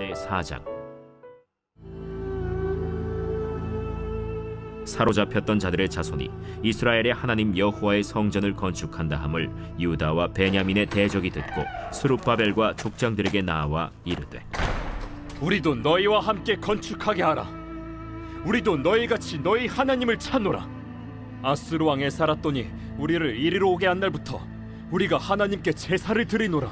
제4장. 사로잡혔던 자들의 자손이 이스라엘의 하나님 여호와의 성전을 건축한다 함을 유다와 베냐민의 대적이 듣고 스룹바벨과 족장들에게 나와 이르되, 우리도 너희와 함께 건축하게 하라. 우리도 너희같이 너희 하나님을 찾노라. 아스루 왕에 살았더니 우리를 이리로 오게 한 날부터 우리가 하나님께 제사를 드리노라.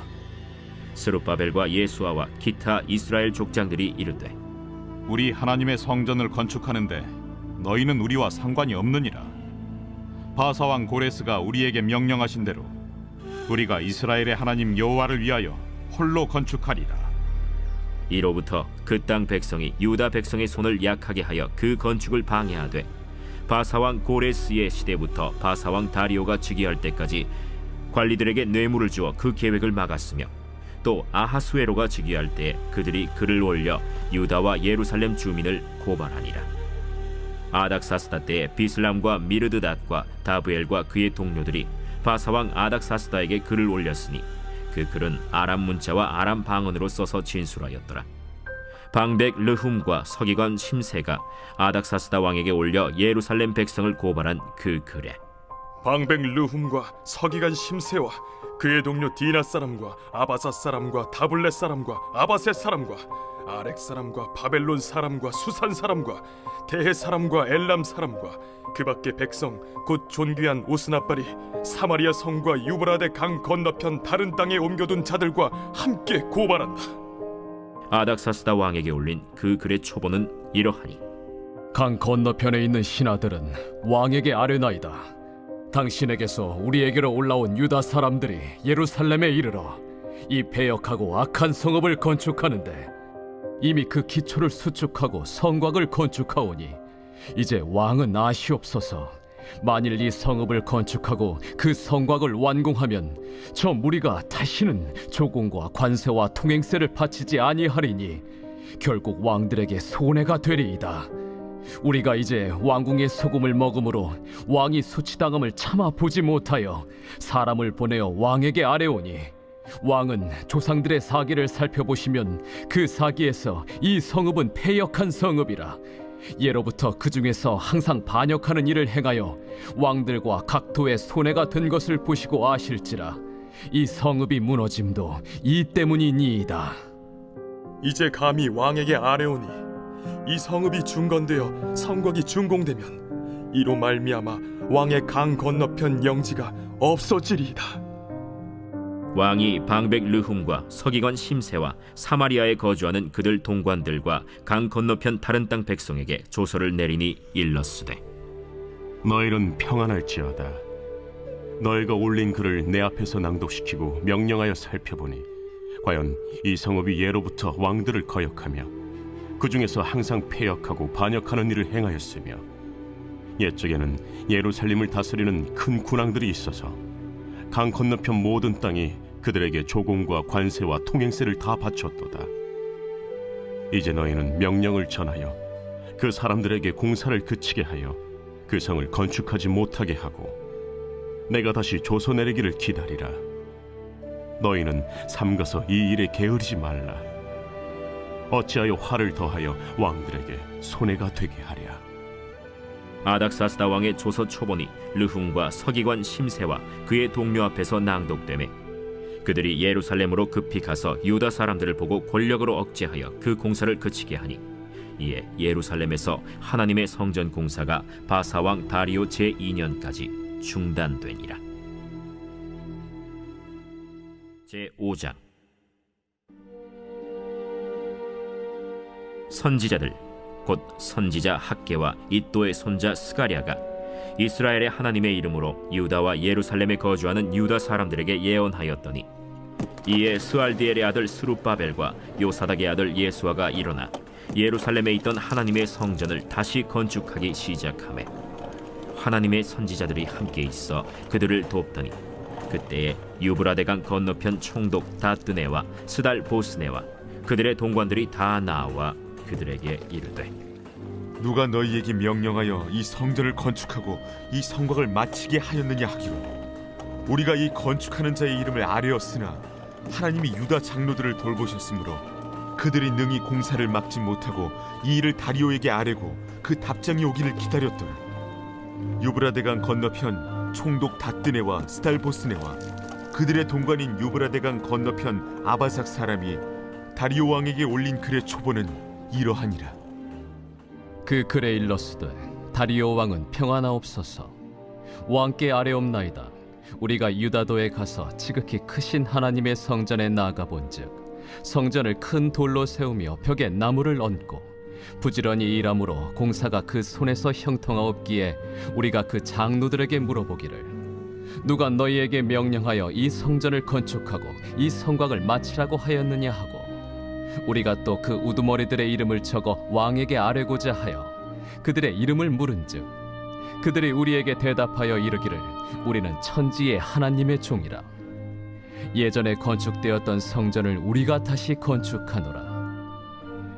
스룹바벨과 예수아와 기타 이스라엘 족장들이 이르되, 우리 하나님의 성전을 건축하는데 너희는 우리와 상관이 없느니라. 바사왕 고레스가 우리에게 명령하신 대로 우리가 이스라엘의 하나님 여호와를 위하여 홀로 건축하리라. 이로부터 그 땅 백성이 유다 백성의 손을 약하게 하여 그 건축을 방해하되, 바사왕 고레스의 시대부터 바사왕 다리오가 즉위할 때까지 관리들에게 뇌물을 주어 그 계획을 막았으며, 또 아하수에로가 즉위할 때 그들이 글을 올려 유다와 예루살렘 주민을 고발하니라. 아닥사스다 때에 비슬람과 미르드닷과 다브엘과 그의 동료들이 바사왕 아닥사스다에게 글을 올렸으니 그 글은 아람 문자와 아람 방언으로 써서 진술하였더라. 방백 르훔과 서기관 심세가 아닥사스다 왕에게 올려 예루살렘 백성을 고발한 그 글에, 방백 르훔과 서기관 심세와 그의 동료 디나 사람과 아바사 사람과 다블렛 사람과 아바셋 사람과 아렉 사람과 바벨론 사람과 수산 사람과 대해 사람과 엘람 사람과 그 밖의 백성 곧 존귀한 오스나발이 사마리아 성과 유브라데 강 건너편 다른 땅에 옮겨둔 자들과 함께 고발한다. 아닥사스다 왕에게 올린 그 글의 초본은 이러하니, 강 건너편에 있는 신하들은 왕에게 아뢰나이다. 당신에게서 우리에게로 올라온 유다 사람들이 예루살렘에 이르러 이 패역하고 악한 성읍을 건축하는데 이미 그 기초를 수축하고 성곽을 건축하오니 이제 왕은 아시옵소서. 만일 이 성읍을 건축하고 그 성곽을 완공하면 저 무리가 다시는 조공과 관세와 통행세를 바치지 아니하리니 결국 왕들에게 손해가 되리이다. 우리가 이제 왕궁의 소금을 먹음으로 왕이 수치당함을 참아 보지 못하여 사람을 보내어 왕에게 아뢰오니, 왕은 조상들의 사기를 살펴보시면 그 사기에서 이 성읍은 패역한 성읍이라. 예로부터 그 중에서 항상 반역하는 일을 행하여 왕들과 각도의 손해가 된 것을 보시고 아실지라. 이 성읍이 무너짐도 이 때문이니이다. 이제 감히 왕에게 아뢰오니 이 성읍이 중건되어 성곽이 준공되면 이로 말미암아 왕의 강 건너편 영지가 없어지리이다. 왕이 방백 르훔과 서기관 심세와 사마리아에 거주하는 그들 동관들과 강 건너편 다른 땅 백성에게 조서를 내리니 일렀으되, 너희는 평안할지어다. 너희가 올린 글을 내 앞에서 낭독시키고 명령하여 살펴보니 과연 이 성읍이 예로부터 왕들을 거역하며 그 중에서 항상 패역하고 반역하는 일을 행하였으며, 옛적에는 예루살렘을 다스리는 큰 군왕들이 있어서 강 건너편 모든 땅이 그들에게 조공과 관세와 통행세를 다 바쳤도다. 이제 너희는 명령을 전하여 그 사람들에게 공사를 그치게 하여 그 성을 건축하지 못하게 하고 내가 다시 조서 내리기를 기다리라. 너희는 삼가서 이 일에 게으르지 말라. 어찌하여 화를 더하여 왕들에게 손해가 되게 하랴. 아닥사스다 왕의 조서 초본이 르훔과 서기관 심세와 그의 동료 앞에서 낭독되매, 그들이 예루살렘으로 급히 가서 유다 사람들을 보고 권력으로 억제하여 그 공사를 그치게 하니, 이에 예루살렘에서 하나님의 성전 공사가 바사왕 다리오 제2년까지 중단되니라. 제5장. 선지자들 곧 선지자 학개와 이또의 손자 스가랴가 이스라엘의 하나님의 이름으로 유다와 예루살렘에 거주하는 유다 사람들에게 예언하였더니, 이에 스알디엘의 아들 스룹바벨과 요사닥의 아들 예수아가 일어나 예루살렘에 있던 하나님의 성전을 다시 건축하기 시작하매, 하나님의 선지자들이 함께 있어 그들을 돕더니, 그때에 유브라데강 건너편 총독 다뜨네와 스달 보스네와 그들의 동관들이 다 나와 그들에게 이르되, 누가 너희에게 명령하여 이 성전을 건축하고 이 성곽을 마치게 하였느냐 하기로, 우리가 이 건축하는 자의 이름을 아뢰었으나 하나님이 유다 장로들을 돌보셨으므로 그들이 능히 공사를 막지 못하고 이 일을 다리오에게 아뢰고 그 답장이 오기를 기다렸더라. 유브라데강 건너편 총독 다뜨네와 스달보스네와 그들의 동관인 유브라데강 건너편 아바삭 사람이 다리오 왕에게 올린 글의 초본은 이러하니라. 그 글에 일렀으되 다리오 왕은 평안하옵소서. 왕께 아뢰옵나이다. 우리가 유다도에 가서 지극히 크신 하나님의 성전에 나아가 본즉 성전을 큰 돌로 세우며 벽에 나무를 얹고 부지런히 일함으로 공사가 그 손에서 형통하옵기에 우리가 그 장로들에게 물어보기를 누가 너희에게 명령하여 이 성전을 건축하고 이 성곽을 마치라고 하였느냐 하고 우리가 또 그 우두머리들의 이름을 적어 왕에게 아뢰고자 하여 그들의 이름을 물은즉 그들이 우리에게 대답하여 이르기를 우리는 천지의 하나님의 종이라. 예전에 건축되었던 성전을 우리가 다시 건축하노라.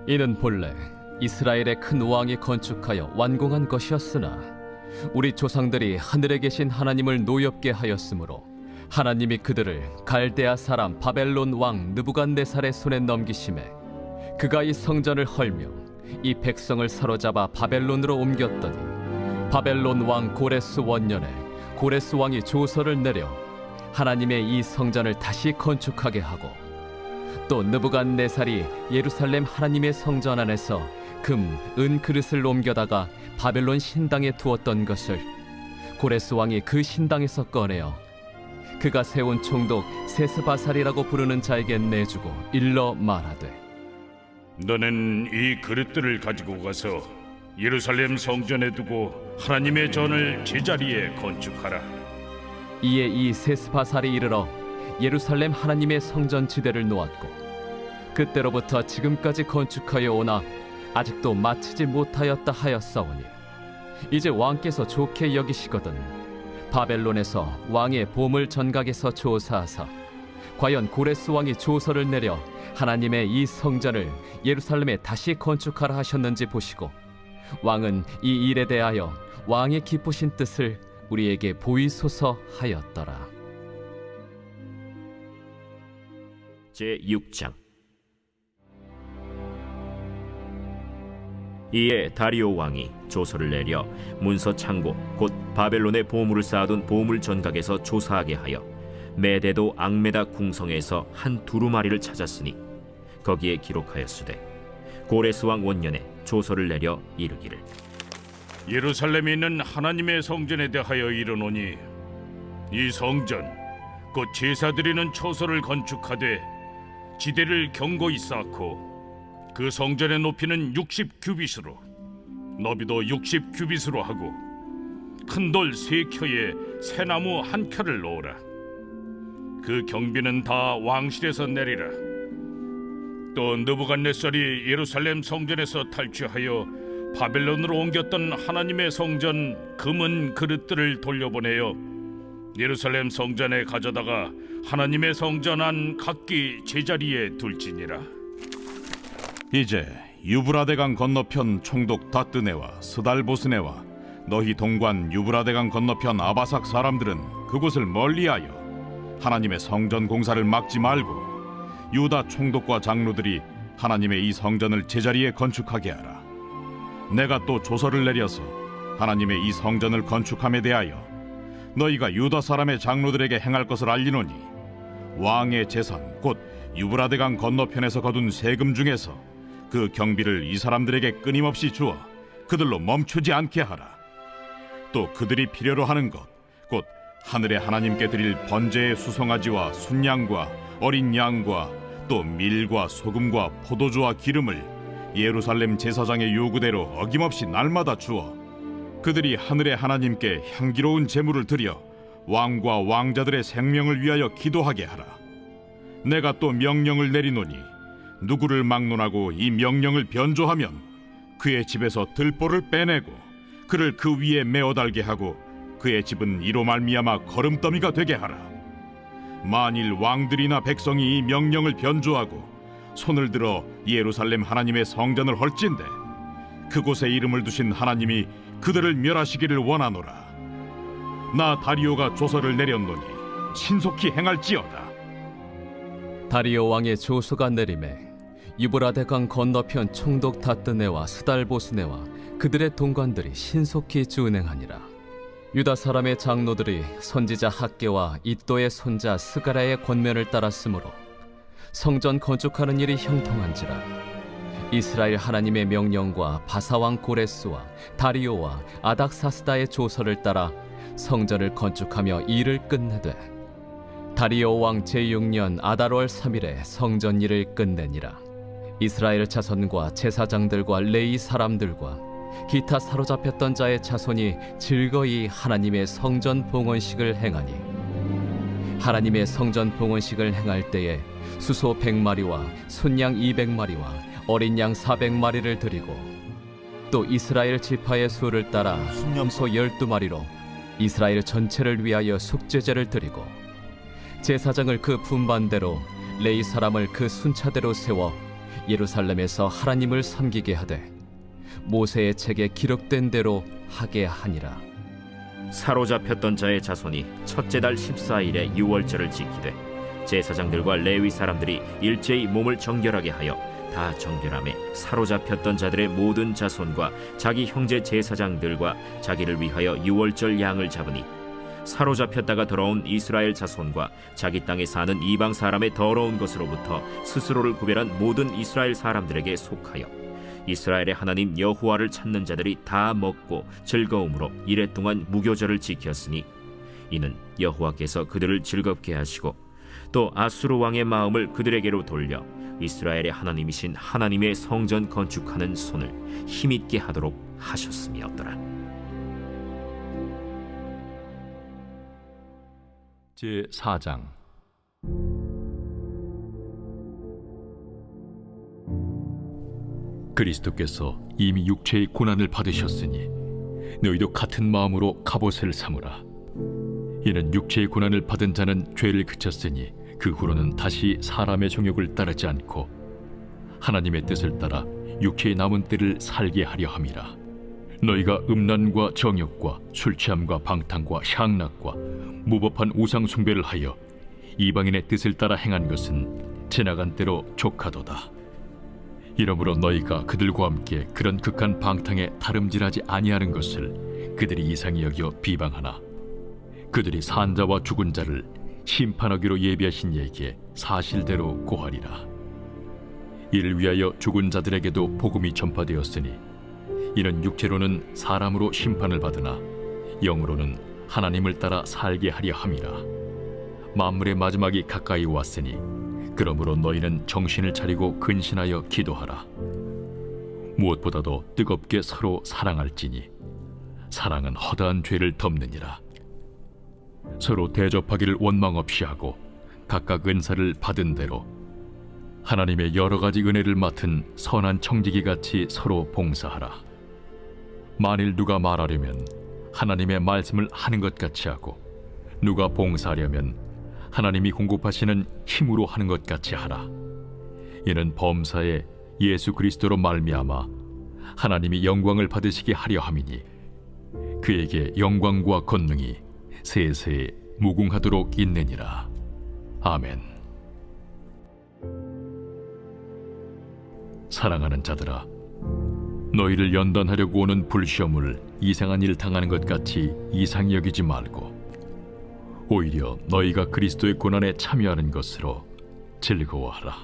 이는 본래 이스라엘의 큰 왕이 건축하여 완공한 것이었으나 우리 조상들이 하늘에 계신 하나님을 노엽게 하였으므로 하나님이 그들을 갈대아 사람 바벨론 왕 느부갓네살의 손에 넘기심에 그가 이 성전을 헐며 이 백성을 사로잡아 바벨론으로 옮겼더니 바벨론 왕 고레스 원년에 고레스 왕이 조서를 내려 하나님의 이 성전을 다시 건축하게 하고 또 느부갓네살이 예루살렘 하나님의 성전 안에서 금, 은 그릇을 옮겨다가 바벨론 신당에 두었던 것을 고레스 왕이 그 신당에서 꺼내어 그가 세운 총독 세스바살이라고 부르는 자에게 내주고 일러 말하되 너는 이 그릇들을 가지고 가서 예루살렘 성전에 두고 하나님의 전을 제자리에 건축하라. 이에 이 세스바살이 이르러 예루살렘 하나님의 성전 지대를 놓았고 그때로부터 지금까지 건축하여 오나 아직도 마치지 못하였다 하였사오니 이제 왕께서 좋게 여기시거든 바벨론에서 왕의 보물 전각에서 조사하사 과연 고레스 왕이 조서를 내려 하나님의 이 성전을 예루살렘에 다시 건축하라 하셨는지 보시고 왕은 이 일에 대하여 왕의 기쁘신 뜻을 우리에게 보이소서 하였더라. 제6장. 이에 다리오 왕이 조서를 내려 문서 창고 곧 바벨론의 보물을 쌓아둔 보물 전각에서 조사하게 하여 메데도 앙메다 궁성에서 한 두루마리를 찾았으니 거기에 기록하였으되 고레스 왕 원년에 조서를 내려 이르기를 예루살렘에 있는 하나님의 성전에 대하여 이르노니 이 성전 곧 제사 드리는 초소를 건축하되 지대를 견고히 쌓고 그 성전의 높이는 60규빗으로 너비도 60규빗으로 하고 큰 돌 3켜에 새나무 1켜를 놓으라. 그 경비는 다 왕실에서 내리라. 또 느부갓네살이 예루살렘 성전에서 탈취하여 바벨론으로 옮겼던 하나님의 성전 금은 그릇들을 돌려보내어 예루살렘 성전에 가져다가 하나님의 성전 안 각기 제자리에 둘지니라. 이제 유브라데강 건너편 총독 다뜨네와 스달보스네와 너희 동관 유브라데강 건너편 아바삭 사람들은 그곳을 멀리하여 하나님의 성전 공사를 막지 말고 유다 총독과 장로들이 하나님의 이 성전을 제자리에 건축하게 하라. 내가 또 조서를 내려서 하나님의 이 성전을 건축함에 대하여 너희가 유다 사람의 장로들에게 행할 것을 알리노니 왕의 재산 곧 유브라데강 건너편에서 거둔 세금 중에서 그 경비를 이 사람들에게 끊임없이 주어 그들로 멈추지 않게 하라. 또 그들이 필요로 하는 것 곧 하늘의 하나님께 드릴 번제의 수송아지와 순양과 어린 양과 또 밀과 소금과 포도주와 기름을 예루살렘 제사장의 요구대로 어김없이 날마다 주어 그들이 하늘의 하나님께 향기로운 제물을 드려 왕과 왕자들의 생명을 위하여 기도하게 하라. 내가 또 명령을 내리노니 누구를 막론하고 이 명령을 변조하면 그의 집에서 들보를 빼내고 그를 그 위에 메어 달게 하고 그의 집은 이로 말미암아 거름더미가 되게 하라. 만일 왕들이나 백성이 이 명령을 변조하고 손을 들어 예루살렘 하나님의 성전을 헐진대 그곳에 이름을 두신 하나님이 그들을 멸하시기를 원하노라. 나 다리오가 조서를 내렸노니 신속히 행할지어다. 다리오 왕의 조서가 내림에 유브라데강 건너편 총독 다뜨네와 스달보스네와 그들의 동관들이 신속히 준행하니라. 유다 사람의 장로들이 선지자 학개와 이또의 손자 스가랴의 권면을 따랐으므로 성전 건축하는 일이 형통한지라. 이스라엘 하나님의 명령과 바사왕 고레스와 다리오와 아닥사스다의 조서를 따라 성전을 건축하며 일을 끝내되 다리오 왕 제6년 아달월 3일에 성전 일을 끝내니라. 이스라엘 자손과 제사장들과 레위 사람들과 기타 사로잡혔던 자의 자손이 즐거이 하나님의 성전 봉헌식을 행하니 하나님의 성전 봉헌식을 행할 때에 수소 100마리와 순양 200마리와 어린 양 400마리를 드리고 또 이스라엘 지파의 수를 따라 순염소 12마리로 이스라엘 전체를 위하여 속죄제를 드리고 제사장을 그 분반대로 레위 사람을 그 순차대로 세워 예루살렘에서 하나님을 섬기게 하되 모세의 책에 기록된 대로 하게 하니라. 사로잡혔던 자의 자손이 첫째 달 14일에 유월절을 지키되 제사장들과 레위 사람들이 일제히 몸을 정결하게 하여 다 정결함에 사로잡혔던 자들의 모든 자손과 자기 형제 제사장들과 자기를 위하여 유월절 양을 잡으니 사로잡혔다가 돌아온 이스라엘 자손과 자기 땅에 사는 이방 사람의 더러운 것으로부터 스스로를 구별한 모든 이스라엘 사람들에게 속하여 이스라엘의 하나님 여호와를 찾는 자들이 다 먹고 즐거움으로 이레 동안 무교절을 지켰으니 이는 여호와께서 그들을 즐겁게 하시고 또 아수르 왕의 마음을 그들에게로 돌려 이스라엘의 하나님이신 하나님의 성전 건축하는 손을 힘있게 하도록 하셨음이었더라. 제4장. 그리스도께서 이미 육체의 고난을 받으셨으니 너희도 같은 마음으로 갑옷을 삼으라. 이는 육체의 고난을 받은 자는 죄를 그쳤으니 그 후로는 다시 사람의 정욕을 따르지 않고 하나님의 뜻을 따라 육체의 남은 때를 살게 하려 함이라. 너희가 음란과 정욕과 술취함과 방탕과 향락과 무법한 우상 숭배를 하여 이방인의 뜻을 따라 행한 것은 지나간 때로 족하도다. 이러므로 너희가 그들과 함께 그런 극한 방탕에 다름질하지 아니하는 것을 그들이 이상히 여겨 비방하나 그들이 산 자와 죽은 자를 심판하기로 예비하신 이에게 사실대로 고하리라. 이를 위하여 죽은 자들에게도 복음이 전파되었으니 이는 육체로는 사람으로 심판을 받으나 영으로는 하나님을 따라 살게 하려 함이라. 만물의 마지막이 가까이 왔으니 그러므로 너희는 정신을 차리고 근신하여 기도하라. 무엇보다도 뜨겁게 서로 사랑할지니 사랑은 허다한 죄를 덮느니라. 서로 대접하기를 원망 없이 하고 각각 은사를 받은 대로 하나님의 여러 가지 은혜를 맡은 선한 청지기 같이 서로 봉사하라. 만일 누가 말하려면 하나님의 말씀을 하는 것 같이 하고 누가 봉사하려면 하나님이 공급하시는 힘으로 하는 것 같이 하라. 이는 범사에 예수 그리스도로 말미암아 하나님이 영광을 받으시게 하려 함이니 그에게 영광과 권능이 세세에 무궁하도록 있느니라. 아멘. 사랑하는 자들아, 너희를 연단하려고 오는 불시험을 이상한 일 당하는 것 같이 이상히 여기지 말고 오히려 너희가 그리스도의 고난에 참여하는 것으로 즐거워하라.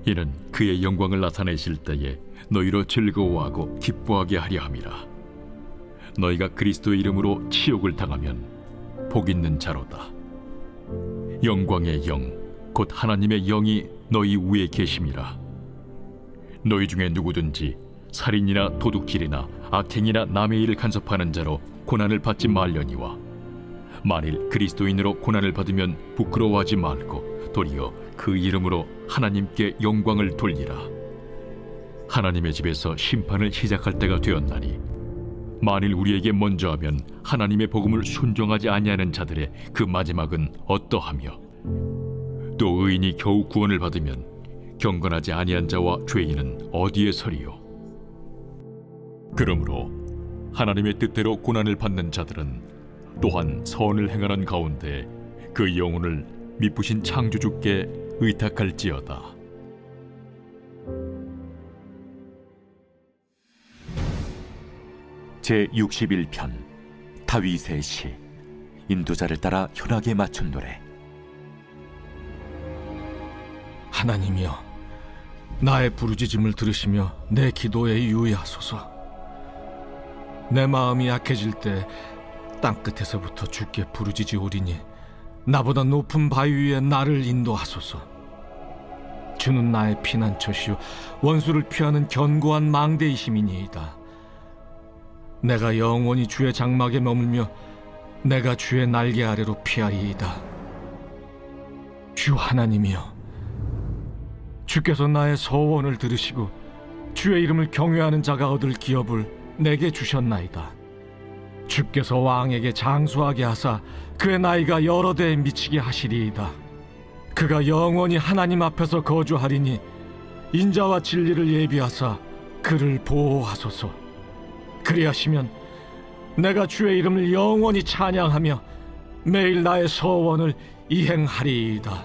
이는 그의 영광을 나타내실 때에 너희로 즐거워하고 기뻐하게 하려 함이라. 너희가 그리스도의 이름으로 치욕을 당하면 복 있는 자로다. 영광의 영, 곧 하나님의 영이 너희 위에 계심이라. 너희 중에 누구든지 살인이나 도둑질이나 악행이나 남의 일을 간섭하는 자로 고난을 받지 말려니와 만일 그리스도인으로 고난을 받으면 부끄러워하지 말고 도리어 그 이름으로 하나님께 영광을 돌리라. 하나님의 집에서 심판을 시작할 때가 되었나니 만일 우리에게 먼저 하면 하나님의 복음을 순종하지 아니하는 자들의 그 마지막은 어떠하며 또 의인이 겨우 구원을 받으면 경건하지 아니한 자와 죄인은 어디에 서리요. 그러므로 하나님의 뜻대로 고난을 받는 자들은 또한 선을 행하는 가운데 그 영혼을 미쁘신 창조주께 의탁할지어다. 제61편 다윗의 시. 인도자를 따라 현악에 맞춘 노래. 하나님이여, 나의 부르짖음을 들으시며 내 기도에 유의하소서. 내 마음이 약해질 때 땅끝에서부터 주께 부르짖으오리니 나보다 높은 바위 위에 나를 인도하소서. 주는 나의 피난처시요 원수를 피하는 견고한 망대이심이니이다. 내가 영원히 주의 장막에 머물며 내가 주의 날개 아래로 피하리이다. 주 하나님이여, 주께서 나의 서원을 들으시고 주의 이름을 경외하는 자가 얻을 기업을 내게 주셨나이다. 주께서 왕에게 장수하게 하사 그의 나이가 여러 대에 미치게 하시리이다. 그가 영원히 하나님 앞에서 거주하리니 인자와 진리를 예비하사 그를 보호하소서. 그리하시면 내가 주의 이름을 영원히 찬양하며 매일 나의 서원을 이행하리이다.